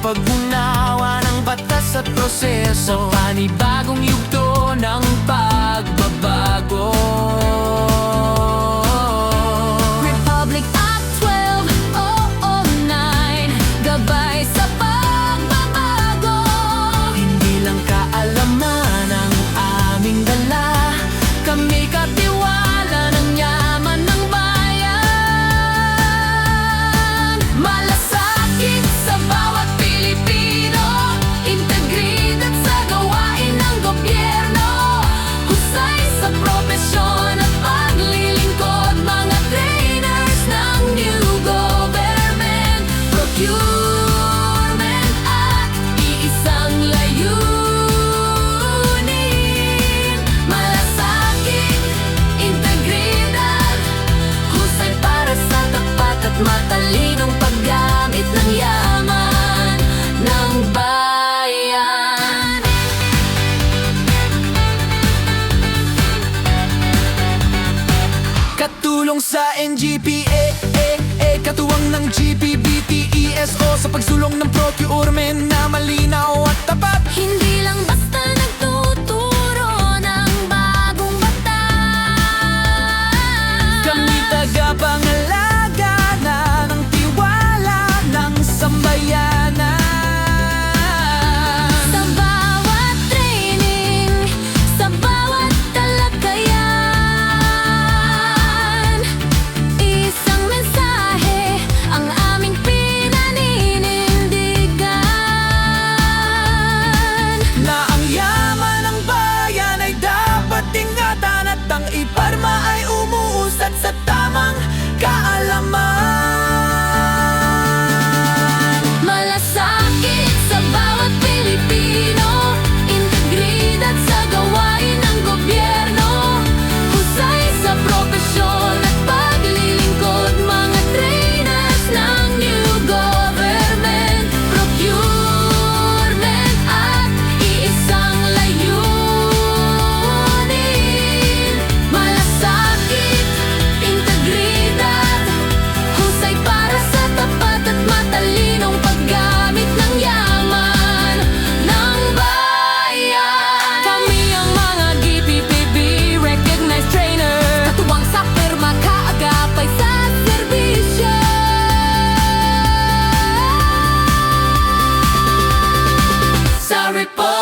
pag-unawa ng batas at proseso, sa panibagong yugto ng pagbabago. Republic Act 12009, gabay sa pagbabago. Hindi lang kaalaman ang aming dala, kami katiwala ng yaman ng bayan. Malasakit sa bawat Pilipino, integridad sa gawain ng gobyerno, husay sa propesyon at paglilingkod, mga trainers ng new government. Procurement Act, iisang layunin. Malasakit, integridad, husay para sa tapat at matalinong paggamit ng yaman ng bayan. Katulong sa NGPA, katuwang ng GPBTESO, sa pagsulong ng procurement na malinaw at tapat. Hindi lang basta nagtuturo ng bagong batas. Kami tagapangalaga na ng tiwala ng sambayanan. Sa bawat training, sa bawat talakayan, isang mensahe ang aming pinaninindigan. Na ang yaman ng bayan ay dapat ingatan at ang iparma ay umuusad sa tamang kaalaman. Malasakit sa bawat Pilipino, integridad sa gawain ng gobyerno, husay sa propesyon at paglilingkod, mga trainers ng new government. Procurement at iisang layunin. Malasakit, integridad, husay para sa tapat at matalinong paggamit ng yaman ng bayan. Kami ang mga GPPB recognized trainer, Katuwang sa perma, kaagapay sa serbisyo. sa report.